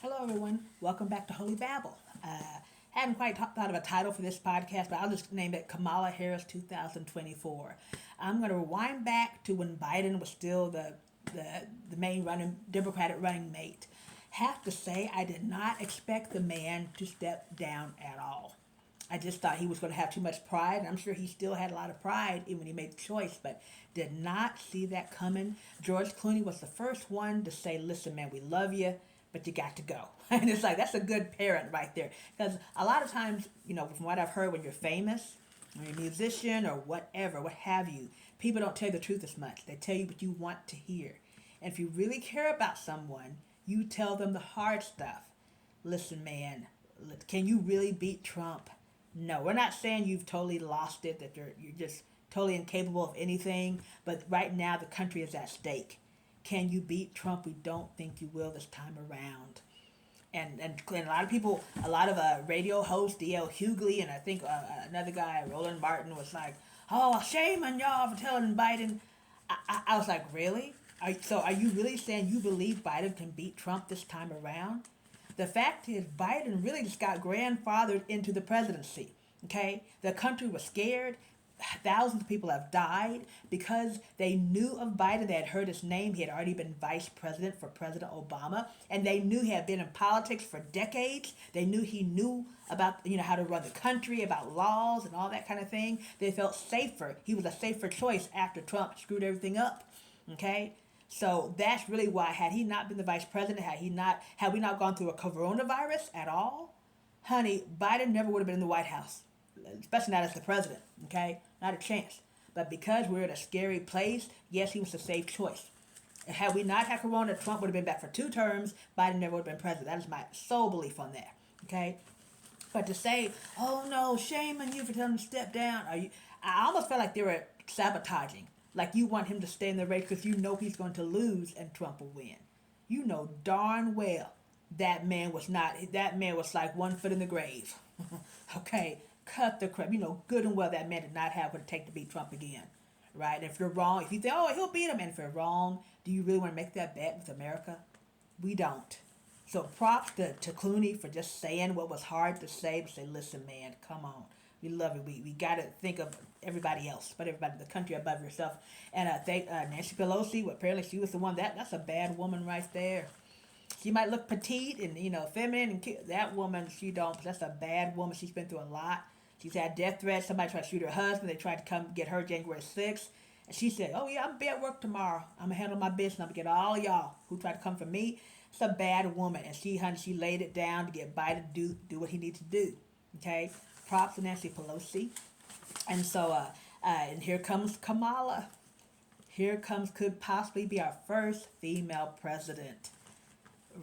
Hello, everyone. Welcome back to Holy Babble. Hadn't quite thought of a title for this podcast, but I'll just name it Kamala Harris 2024. I'm going to rewind back to when Biden was still the, the main running Democratic running mate. Have to say, I did not expect the man to step down at all. I just thought he was going to have too much pride. I'm sure he still had a lot of pride even when he made the choice, but did not see that coming. George Clooney was the first one to say, listen, man, we love you, but you got to go. And it's like, that's a good parent right there. Because a lot of times, from what I've heard, when you're famous, or you're a musician or whatever, what have you, people don't tell you the truth as much. They tell you what you want to hear. And if you really care about someone, you tell them the hard stuff. Listen, man, can you really beat Trump? No, we're not saying you've totally lost it, that you're just totally incapable of anything, but right now the country is at stake. Can you beat Trump? We don't think you will this time around. And a lot of people, a lot of radio hosts, D.L. Hughley, and I think another guy, Roland Martin, was like, oh, shame on y'all for telling Biden. I was like, really? So are you really saying you believe Biden can beat Trump this time around? The fact is, Biden really just got grandfathered into the presidency. Okay? The country was scared. Thousands of people have died because they knew of Biden. They had heard his name. He had already been vice president for President Obama, and they knew he had been in politics for decades. They knew he knew about how to run the country, about laws and all that kind of thing. They felt safer. He was a safer choice after Trump screwed everything up. Okay, so that's really why, had he not been the vice president, had we not gone through a coronavirus at all, honey, Biden never would have been in the White House, especially not as the president. Okay, not a chance. But because we're in a scary place, yes, he was a safe choice. And had we not had corona, Trump would have been back for 2 terms. Biden never would have been president. That is my sole belief on that. Okay, but to say, oh no, shame on you for telling him to step down, I almost felt like they were sabotaging. Like you want him to stay in the race because you know he's going to lose and Trump will win. You know darn well that man was not. That man was like 1 foot in the grave. Okay, cut the crap. You know good and well that man did not have what it take to beat Trump again, right? And if you're wrong, if you think, oh, he'll beat him, and if you're wrong, do you really want to make that bet with America? We don't. So props to Clooney for just saying what was hard to say, but say, listen, man, come on. We love you. We got to think of everybody else, but everybody, the country above yourself. And thank Nancy Pelosi. Well, apparently she was the one. That's a bad woman right there. She might look petite and feminine, and that woman she don't. That's a bad woman. She's been through a lot. She's had death threats. Somebody tried to shoot her husband. They tried to come get her January 6th. And she said, oh yeah, I'm gonna be at work tomorrow. I'm gonna handle my business. I'm gonna get all of y'all who tried to come for me. It's a bad woman, and she laid it down to get Biden to do what he needs to do. Okay, props to Nancy Pelosi. And so, and here comes Kamala. Here comes could possibly be our first female president.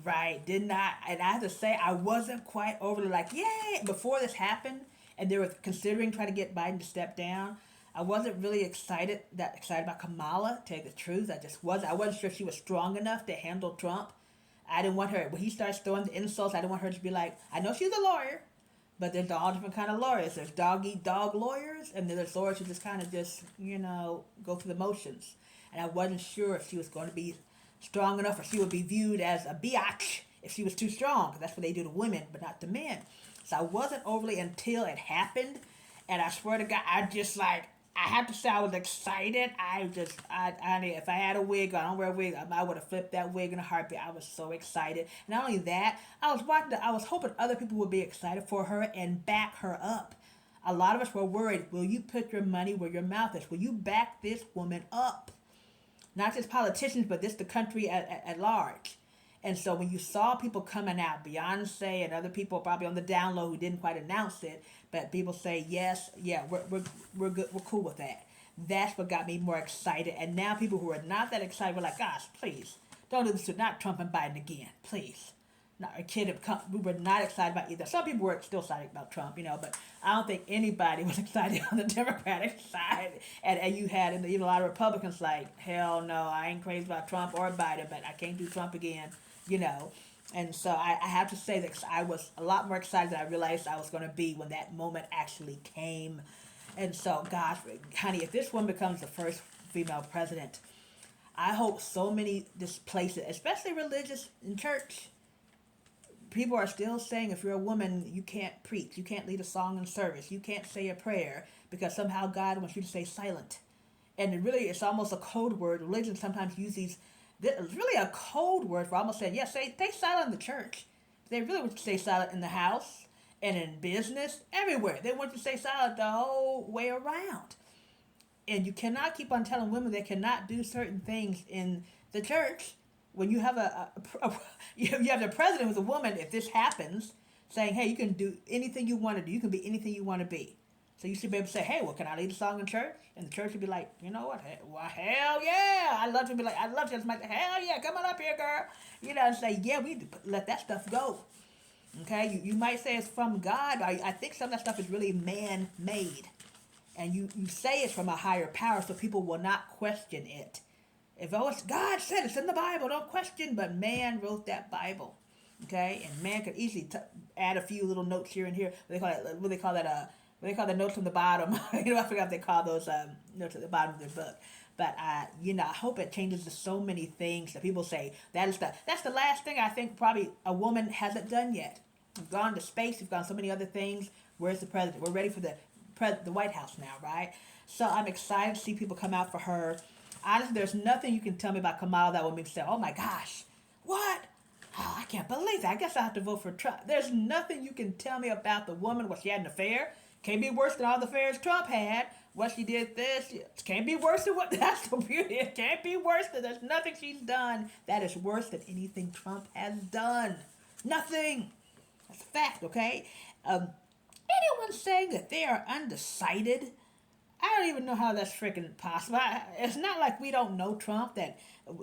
Right, did not, and I have to say I wasn't quite overly like, yay, before this happened, and they were considering trying to get Biden to step down. I wasn't really excited about Kamala. To tell you the truth, I wasn't sure she was strong enough to handle Trump. I didn't want her when he starts throwing the insults. I didn't want her to be like, I know she's a lawyer, but there's all different kind of lawyers. There's dog eat dog lawyers, and then there's lawyers who just kind of just go through the motions. And I wasn't sure if she was going to be strong enough, or she would be viewed as a biatch if she was too strong. Because that's what they do to women, but not to men. So I wasn't overly until it happened, and I swear to God, I have to say I was excited. If I had a wig, I don't wear a wig, I would have flipped that wig in a heartbeat. I was so excited. And not only that, I was hoping other people would be excited for her and back her up. A lot of us were worried, will you put your money where your mouth is? Will you back this woman up? Not just politicians, but just the country at large. And so when you saw people coming out, Beyonce and other people probably on the down low who didn't quite announce it, but people say, yes, yeah, we're good, we're cool with that. That's what got me more excited. And now people who are not that excited were like, gosh, please, don't do this to not Trump and Biden again, please. Not a kid. We were not excited about either. Some people were still excited about Trump, but I don't think anybody was excited on the Democratic side. And you had even a lot of Republicans like, hell no, I ain't crazy about Trump or Biden, but I can't do Trump again, you know. And so I have to say that I was a lot more excited than I realized I was going to be when that moment actually came. And so, gosh, honey, if this woman becomes the first female president, I hope so many places, especially religious in church, people are still saying if you're a woman, you can't preach, you can't lead a song in service, you can't say a prayer because somehow God wants you to stay silent. And it really, it's almost a code word. Religion sometimes uses these. It's really a code word for almost saying, yes, stay silent in the church. They really want you to stay silent in the house and in business, everywhere. They want you to stay silent the whole way around. And you cannot keep on telling women they cannot do certain things in the church when you have you have the president who's a woman. If this happens, saying, hey, you can do anything you want to do, you can be anything you want to be. So you should be able to say, hey, well, can I lead a song in church? And the church would be like, you know what? Well, hell yeah. I'd love to be like, I'd love to just like, hell yeah, come on up here, girl. You know, and say, yeah, we need to let that stuff go. Okay? You might say it's from God. I think some of that stuff is really man-made. And you say it's from a higher power so people will not question it. If it's God said it's in the Bible, don't question. But man wrote that Bible. Okay? And man could easily add a few little notes here and here. What they call the notes from the bottom. I forgot what they call those notes at the bottom of their book. But I hope it changes to so many things that people say that's the last thing I think probably a woman hasn't done yet. We've gone to space. We've gone so many other things. Where's the president? We're ready for the White House now, right? So I'm excited to see people come out for her. Honestly, there's nothing you can tell me about Kamala that would make me say, oh my gosh, what? Oh, I can't believe that. I guess I have to vote for Trump. There's nothing you can tell me about the woman. What, she had an affair? Can't be worse than all the affairs Trump had. What she did this. Can't be worse than what. That's the beauty. It can't be worse than. There's nothing she's done that is worse than anything Trump has done. Nothing. That's a fact, okay? Anyone saying that they are undecided, I don't even know how that's freaking possible. It's not like we don't know Trump, that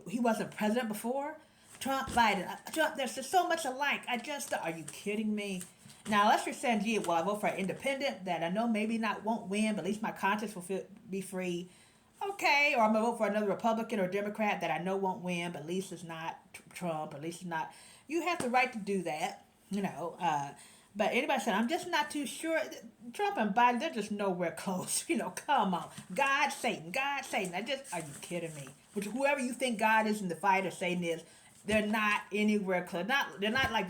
he wasn't president before. Trump, Biden, Trump, there's just so much alike. Are you kidding me? Now, let's just say, gee, well, I vote for an independent that I know maybe won't win, but at least my conscience will be free. Okay, or I'm going to vote for another Republican or Democrat that I know won't win, but at least it's not Trump, at least it's not. You have the right to do that, But anybody said, I'm just not too sure. Trump and Biden, they're just nowhere close. Come on. God, Satan. Are you kidding me? Which whoever you think God is in the fight or Satan is, they're not anywhere close. They're not like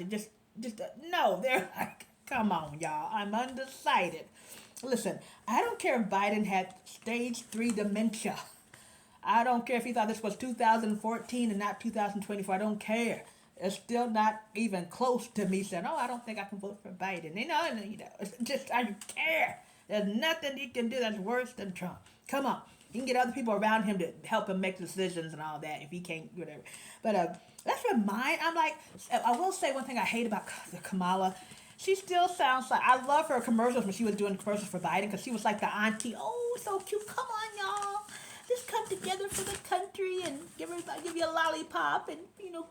no, they're like, come on, y'all. I'm undecided. Listen, I don't care if Biden had stage 3 dementia. I don't care if he thought this was 2014 and not 2024. I don't care. It's still not even close to me saying, oh, I don't think I can vote for Biden. It's just, I don't care. There's nothing he can do that's worse than Trump. Come on. You can get other people around him to help him make decisions and all that if he can't, whatever. But let's I will say one thing I hate about Kamala. She still sounds like, I love her commercials when she was doing commercials for Biden because she was like the auntie. Oh, so cute. Come on, y'all. Just come together for the country and give you a lollipop and,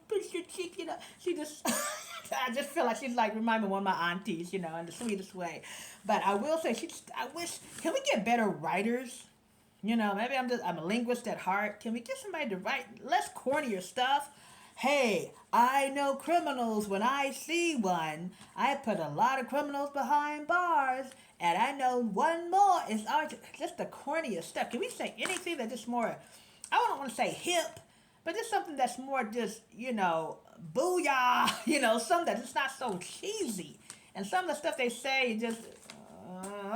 push your cheek, She just, I just feel like she's like, remind me of one of my aunties, in the sweetest way. But I will say, can we get better writers? Maybe I'm a linguist at heart. Can we get somebody to write less cornier stuff? Hey, I know criminals when I see one. I put a lot of criminals behind bars. And I know one more is just the corniest stuff. Can we say anything that's just more, I don't want to say hip, but just something that's more just, booyah, something that's just not so cheesy. And some of the stuff they say just,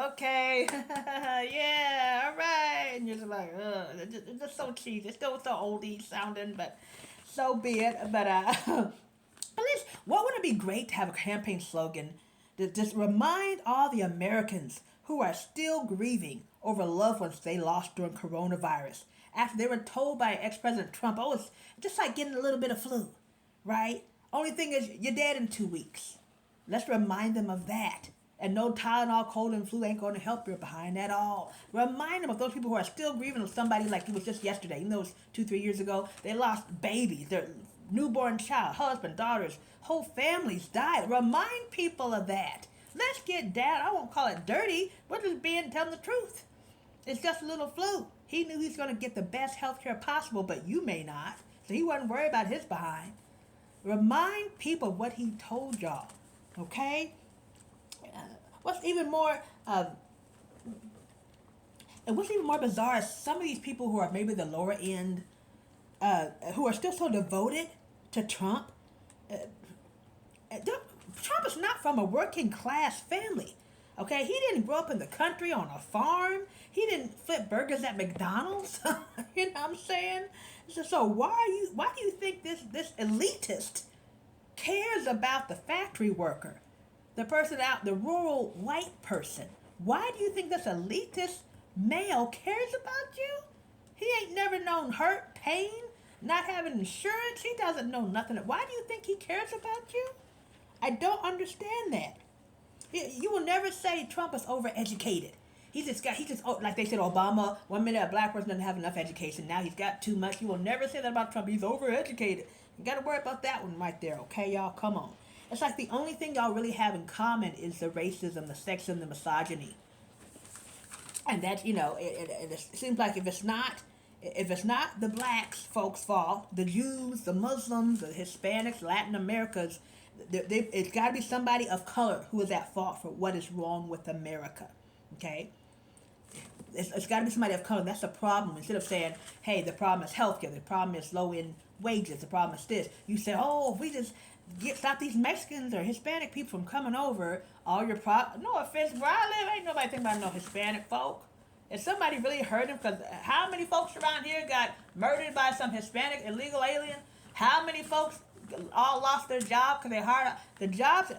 okay, yeah, all right. And you're just like, it's just so cheesy. It's still so oldie sounding, but so be it. But at least, what would it be great to have a campaign slogan to just remind all the Americans who are still grieving over loved ones they lost during coronavirus after they were told by ex-President Trump, oh, it's just like getting a little bit of flu, right? Only thing is, you're dead in 2 weeks. Let's remind them of that. And no Tylenol, cold and flu ain't going to help your behind at all. Remind them of those people who are still grieving of somebody like it was just yesterday. It was 2-3 years ago. They lost babies, their newborn child, husband, daughters, whole families died. Remind people of that. Let's get down. I won't call it dirty. We're just telling the truth. It's just a little flu. He knew he was going to get the best health care possible, but you may not. So he wasn't worried about his behind. Remind people what he told y'all. Okay? What's even more bizarre is some of these people who are maybe the lower end, who are still so devoted to Trump, from a working class family. Okay, he didn't grow up in the country on a farm. He didn't flip burgers at McDonald's. You know what I'm saying? So why do you think this elitist cares about the factory worker, the person out, the rural white person? Why do you think this elitist male cares about you? He ain't never known hurt, pain, not having insurance. He doesn't know nothing. Why do you think he cares about you? I don't understand that. You will never say Trump is overeducated. Like they said, Obama, 1 minute a black person doesn't have enough education. Now he's got too much. You will never say that about Trump. He's overeducated. You got to worry about that one right there, okay, y'all? Come on. It's like the only thing y'all really have in common is the racism, the sexism, the misogyny. And that, it seems like if it's not the blacks folks' fault, the Jews, the Muslims, the Hispanics, Latin Americans, it's got to be somebody of color who is at fault for what is wrong with America. Okay? It's got to be somebody of color. That's the problem. Instead of saying, hey, the problem is healthcare, the problem is low-end wages, the problem is this, you say, oh, if we just stop these Mexicans or Hispanic people from coming over, all your no offense, where I live, ain't nobody thinking about no Hispanic folk. If somebody really hurt him, because how many folks around here got murdered by some Hispanic illegal alien? How many folks all lost their job because they hired the jobs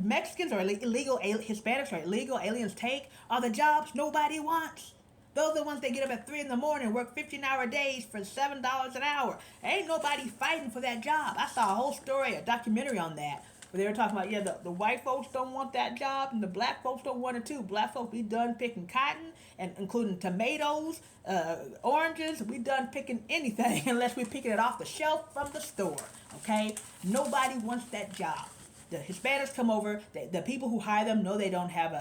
Mexicans or illegal Hispanics or illegal aliens take are the jobs nobody wants. Those are the ones that get up at 3 a.m. and work 15-hour days for $7 an hour. Ain't nobody fighting for that job. I saw a whole story, a documentary on that, where they were talking about, the white folks don't want that job and the black folks don't want it too. Black folks, we done picking cotton, and including tomatoes, oranges. We done picking anything unless we picking it off the shelf from the store. Okay? Nobody wants that job. The Hispanics come over. The people who hire them know they don't have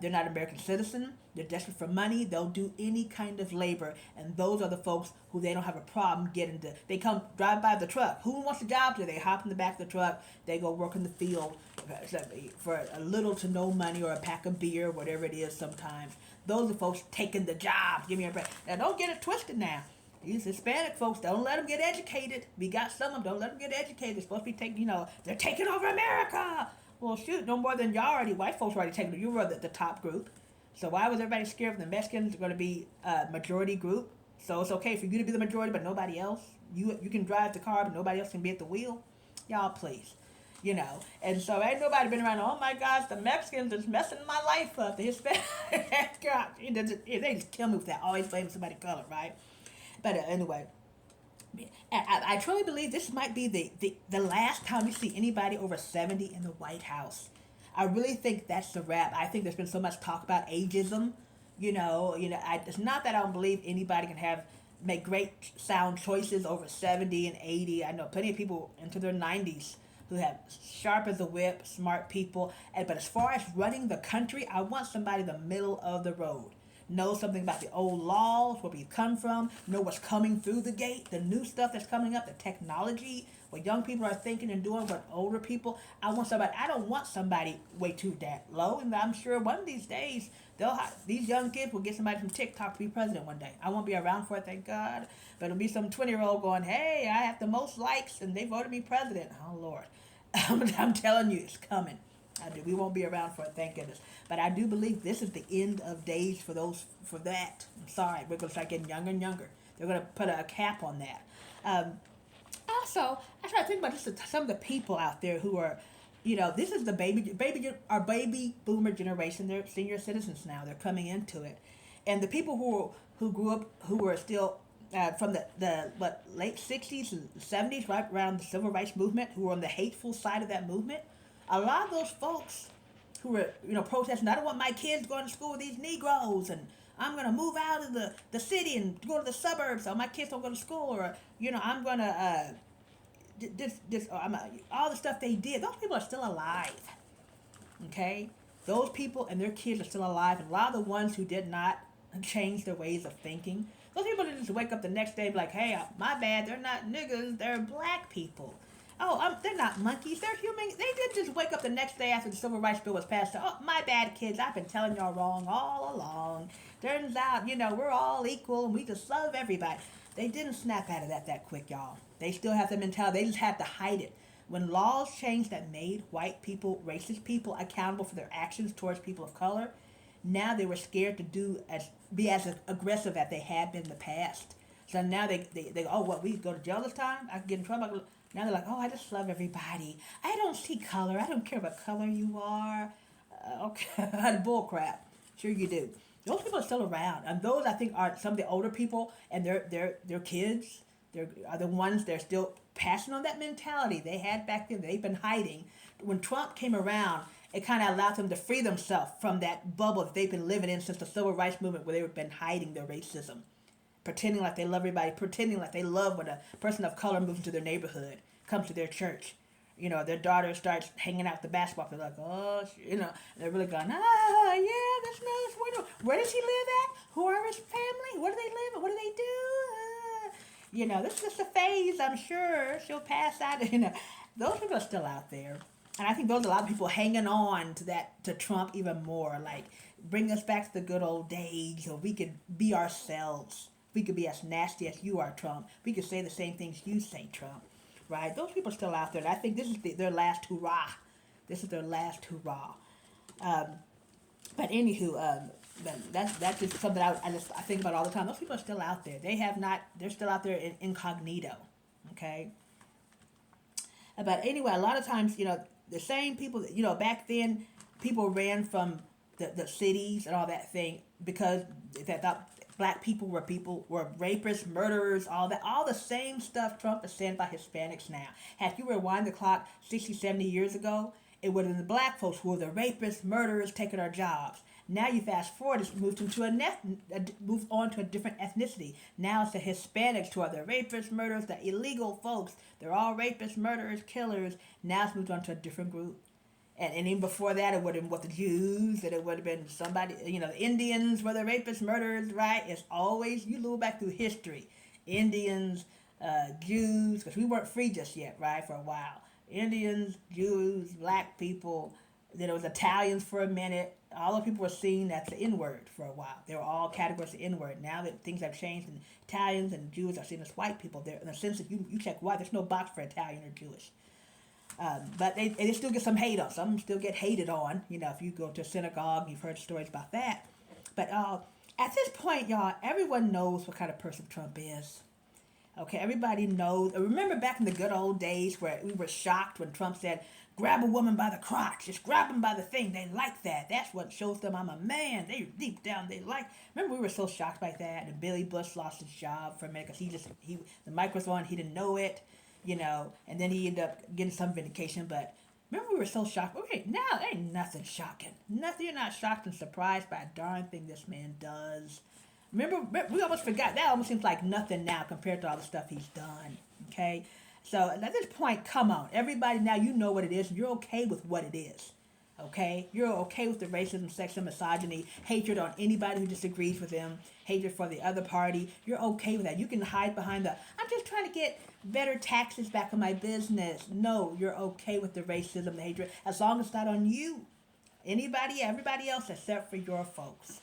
they're not American citizen. They're desperate for money. They'll do any kind of labor. And those are the folks who they don't have a problem getting to. They come drive by the truck. Who wants the job? Do they hop in the back of the truck? They go work in the field for a little to no money or a pack of beer, whatever it is sometimes. Those are the folks taking the job. Give me a break. Now, don't get it twisted now. These Hispanic folks, don't let them get educated. We got some of them. Don't let them get educated. They're supposed to be taking, they're taking over America. Well, shoot, no more than y'all already, white folks already taken. You were the top group. So why was everybody scared of the Mexicans are going to be a majority group? So it's okay for you to be the majority, but nobody else. You can drive the car, but nobody else can be at the wheel. Y'all, please. And so ain't nobody been around, oh my gosh, the Mexicans is messing my life up. The Hispanic, God, they just kill me with that. Always blame somebody of color, right? But anyway, I truly believe this might be the last time we see anybody over 70 in the White House. I really think that's the wrap. I think there's been so much talk about ageism. It's not that I don't believe anybody can make great sound choices over 70 and 80. I know plenty of people into their 90s who have sharp as a whip, smart people. But as far as running the country, I want somebody in the middle of the road. Know something about the old laws, where we come from, know what's coming through the gate, the new stuff that's coming up, the technology, what young people are thinking and doing, what older people. I don't want somebody way too that low, and I'm sure one of these days, these young kids will get somebody from TikTok to be president one day. I won't be around for it, thank God, but it'll be some 20-year-old going, hey, I have the most likes, and they voted me president. Oh, Lord. I'm telling you, it's coming. We won't be around for it, thank goodness. But I do believe this is the end of days for that. I'm sorry, we're going to start getting younger and younger. They're going to put a cap on that. Also, I try to think about just some of the people out there who are, this is our baby boomer generation. They're senior citizens now. They're coming into it. And the people who grew up, who were still from the late 60s and 70s, right around the civil rights movement, who were on the hateful side of that movement, a lot of those folks who were, protesting, I don't want my kids going to school with these Negroes, and I'm going to move out of the city and go to the suburbs so my kids don't go to school, or, I'm going to, all the stuff they did, those people are still alive, okay? Those people and their kids are still alive, and a lot of the ones who did not change their ways of thinking, those people didn't just wake up the next day and be like, hey, my bad, they're not niggas, they're black people. Oh, they're not monkeys. They're human. They didn't just wake up the next day after the Civil Rights Bill was passed. Oh, my bad, kids. I've been telling y'all wrong all along. Turns out, we're all equal and we just love everybody. They didn't snap out of that quick, y'all. They still have the mentality. They just have to hide it. when laws changed that made white people, racist people, accountable for their actions towards people of color, now they were scared to be as aggressive as they had been in the past. So now they oh, what, we go to jail this time? I can get in trouble. Now they're like, oh, I just love everybody. I don't see color. I don't care what color you are. Okay, bull crap. Sure you do. Those people are still around, and those I think are some of the older people, and their kids. Are the ones that are still passing on that mentality they had back then. They've been hiding. When Trump came around, it kind of allowed them to free themselves from that bubble that they've been living in since the civil rights movement, where they've been hiding their racism, pretending like they love everybody, pretending like they love when a person of color moves into their neighborhood, comes to their church. Their daughter starts hanging out the basketball. They're like, oh, they're really going, yeah, that's nice. Where does he live at? Who are his family? Where do they live? What do they do? This is just a phase, I'm sure. She'll pass out. Those people are still out there. And I think those are a lot of people hanging on to Trump even more. Like, bring us back to the good old days so we could be ourselves. We could be as nasty as you are, Trump. We could say the same things you say, Trump. Right? Those people are still out there. And I think this is their last hurrah. This is their last hurrah. But anywho, that's just something I think about all the time. Those people are still out there. They're still out there in incognito. Okay? But anyway, a lot of times, the same people, back then, people ran from the cities and all that thing because they thought black people were rapists, murderers, all the same stuff Trump is saying about Hispanics now. Had you rewind the clock 60, 70 years ago, it would have been the black folks who were the rapists, murderers, taking our jobs. Now you fast forward, it's moved moved on to a different ethnicity. Now it's the Hispanics who are the rapists, murderers, the illegal folks. They're all rapists, murderers, killers. Now it's moved on to a different group. And even before that, it would have been the Jews, and it would have been somebody, the Indians were the rapists, murderers, right? It's always, you look back through history. Indians, Jews, because we weren't free just yet, right, for a while. Indians, Jews, black people, then it was Italians for a minute. All the people were seen as the N-word for a while. They were all categories of N-word. Now that things have changed, and Italians and Jews are seen as white people. They're, in the sense that you check white, there's no box for Italian or Jewish. But they still get some hate on. Some still get hated on. If you go to a synagogue, you've heard stories about that. But at this point, y'all, everyone knows what kind of person Trump is. Okay, everybody knows. Remember back in the good old days where we were shocked when Trump said, grab a woman by the crotch. Just grab them by the thing. They like that. That's what shows them I'm a man. They deep down, they like. Remember we were so shocked by that. And Billy Bush lost his job for a minute because the mic was on. He didn't know it. And then he ended up getting some vindication. But remember we were so shocked. Okay, now there ain't nothing shocking. Nothing. You're not shocked and surprised by a darn thing this man does. Remember, we almost forgot. That almost seems like nothing now compared to all the stuff he's done. Okay? So at this point, come on. Everybody now, you know what it is. And you're okay with what it is. Okay? You're okay with the racism, sexism, misogyny, hatred on anybody who disagrees with them, hatred for the other party. You're okay with that. You can hide behind I'm just trying to get better taxes back on my business. No, you're okay with the racism, the hatred, as long as it's not on you. Everybody else except for your folks.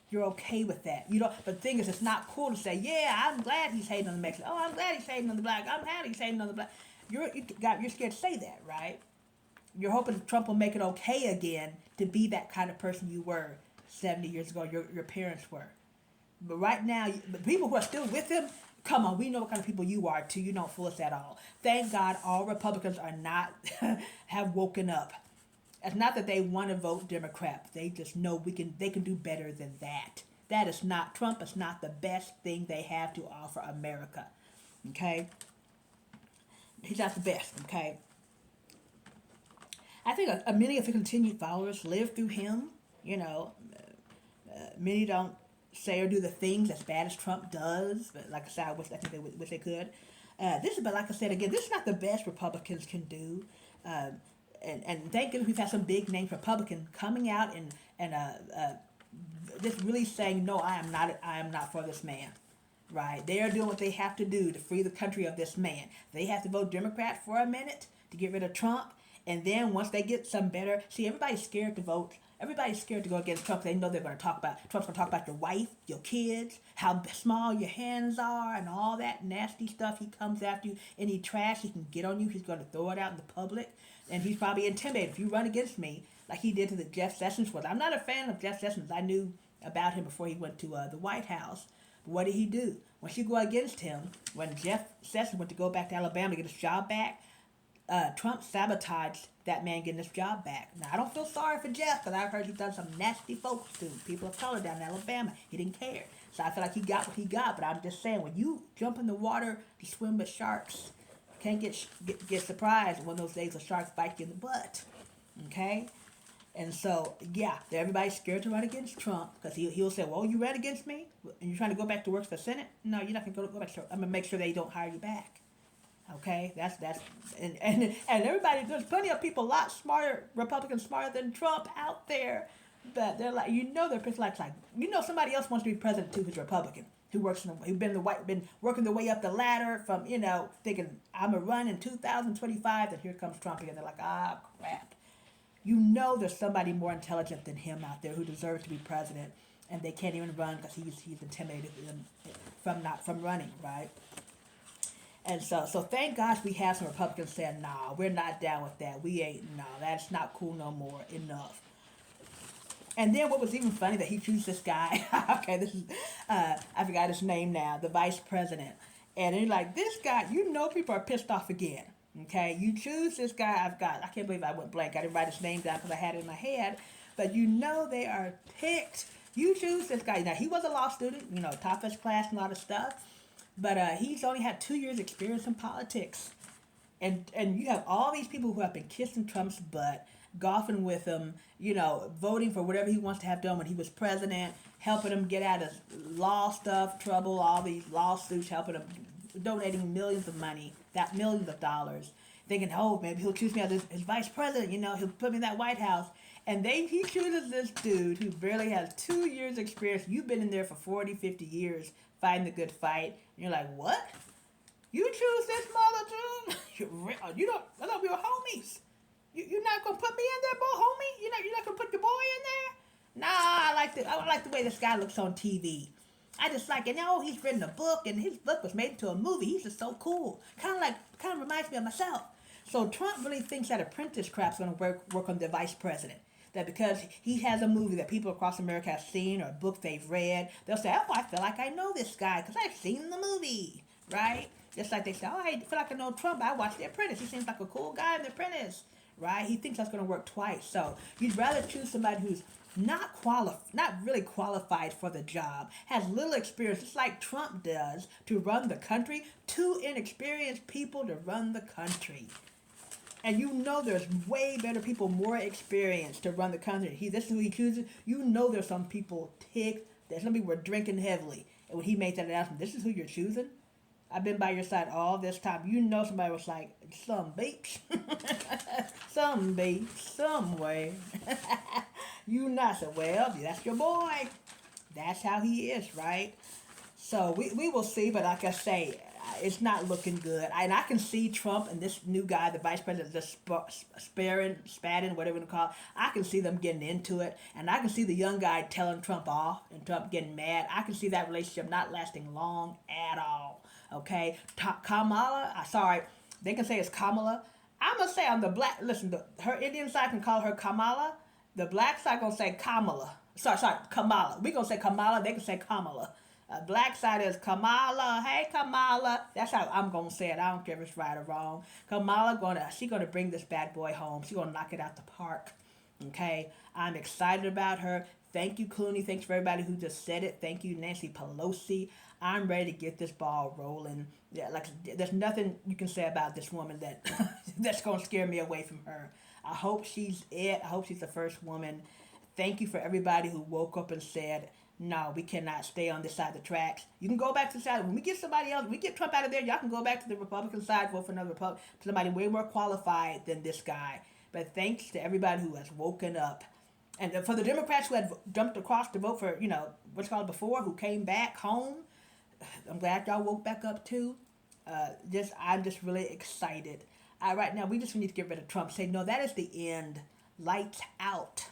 You're okay with that. But the thing is, it's not cool to say, yeah, I'm glad he's hating on the Mexican. Oh, I'm glad he's hating on the black. I'm glad he's hating on the black. You're scared to say that, right? You're hoping Trump will make it okay again to be that kind of person you were 70 years ago, your parents were. But right now, the people who are still with him, come on, we know what kind of people you are too. You don't fool us at all. Thank God all Republicans are not, have woken up. It's not that they want to vote Democrat. They just know they can do better than that. Trump is not the best thing they have to offer America. Okay? He's not the best, okay? I think many of his continued followers live through him. Many don't say or do the things as bad as Trump does. But like I said, I think they wish they could. But like I said again, this is not the best Republicans can do. And thank goodness we've had some big name Republican coming out and just really saying, no, I am not for this man. Right? They are doing what they have to do to free the country of this man. They have to vote Democrat for a minute to get rid of Trump. And then once they get some better, see, everybody's scared to vote. Everybody's scared to go against Trump. They know Trump's going to talk about your wife, your kids, how small your hands are, and all that nasty stuff. He comes after you. Any trash he can get on you, he's going to throw it out in the public. And he's probably intimidated. If you run against me, like he did to the Jeff Sessions was. I'm not a fan of Jeff Sessions. I knew about him before he went to the White House. But what did he do? Once you go against him, when Jeff Sessions went to go back to Alabama to get his job back, Trump sabotaged that man getting his job back. Now, I don't feel sorry for Jeff because I've heard he's done some nasty folks to people of color down in Alabama. He didn't care. So I feel like he got what he got. But I'm just saying, when you jump in the water to swim with sharks, can't get surprised one of those days a shark bite you in the butt. Okay? And so, yeah, everybody's scared to run against Trump because he'll say, well, you ran against me and you're trying to go back to work for the Senate? No, you're not going to go back to I'm going to make sure they don't hire you back. Okay, and everybody, there's plenty of people a lot smarter, Republicans smarter than Trump out there, but they're like, they're like, somebody else wants to be president too who's Republican, who's been working their way up the ladder from, thinking, I'm going to run in 2025, and here comes Trump again. They're like, crap. There's somebody more intelligent than him out there who deserves to be president, and they can't even run because he's intimidated from running, right? And so thank gosh we have some Republicans saying, nah, we're not down with that. That's not cool no more. Enough. And then what was even funny that he chose this guy. Okay, this is, I forgot his name now, the vice president. And he's like, this guy, people are pissed off again. Okay, you choose this guy. I can't believe I went blank. I didn't write his name down because I had it in my head. But they are ticked. You choose this guy. Now, he was a law student, top of his class and a lot of stuff. But he's only had 2 years experience in politics. And you have all these people who have been kissing Trump's butt, golfing with him, voting for whatever he wants to have done when he was president, helping him get out of law stuff, trouble, all these lawsuits, helping him, donating millions of dollars, thinking, oh, maybe he'll choose me as his vice president, he'll put me in that White House. And he chooses this dude who barely has 2 years experience. You've been in there for 40, 50 years, fighting the good fight. And you're like, what? You choose this mother dude? I thought we were homies. You're not going to put me in there, boy, homie? You're not going to put your boy in there? Nah, I like the way this guy looks on TV. I just like it. He's written a book, and his book was made into a movie. He's just so cool. Kind of reminds me of myself. So Trump really thinks that apprentice crap's going to work on the vice president. That because he has a movie that people across America have seen or a book they've read, they'll say, oh, I feel like I know this guy because I've seen the movie, right? Just like they say, oh, I feel like I know Trump. I watched The Apprentice. He seems like a cool guy in The Apprentice, right? He thinks that's going to work twice. So you'd rather choose somebody who's not really qualified for the job, has little experience, just like Trump does, to run the country. Too inexperienced people to run the country. And there's way better people, more experienced to run the country. This is who he chooses. There's some people ticked. There's some people were drinking heavily. And when he made that announcement, this is who you're choosing? I've been by your side all this time. Somebody was like, some beach. Some beach, somewhere. I said, well, that's your boy. That's how he is, right? So we will see, but like I say, it's not looking good. And I can see Trump and this new guy, the vice president, just spatting, whatever you call it. I can see them getting into it. And I can see the young guy telling Trump off and Trump getting mad. I can see that relationship not lasting long at all. Okay? Kamala, they can say it's Kamala. I'm going to say on the black, listen, her Indian side can call her Kamala. The black side going to say Kamala. Kamala. We're going to say Kamala. They can say Kamala. Black side is Kamala. Hey, Kamala. That's how I'm going to say it. I don't care if it's right or wrong. Kamala, she's going to bring this bad boy home. She's going to knock it out the park. Okay? I'm excited about her. Thank you, Clooney. Thanks for everybody who just said it. Thank you, Nancy Pelosi. I'm ready to get this ball rolling. Yeah, there's nothing you can say about this woman that's going to scare me away from her. I hope she's it. I hope she's the first woman. Thank you for everybody who woke up and said, no, we cannot stay on this side of the tracks. You can go back to the side. When we get somebody else, we get Trump out of there, y'all can go back to the Republican side, vote for another Republican, somebody way more qualified than this guy. But thanks to everybody who has woken up. And for the Democrats who had jumped across to vote for, what's called before, who came back home, I'm glad y'all woke back up too. I'm just really excited. Right now, we just need to get rid of Trump. Say, no, that is the end. Lights out.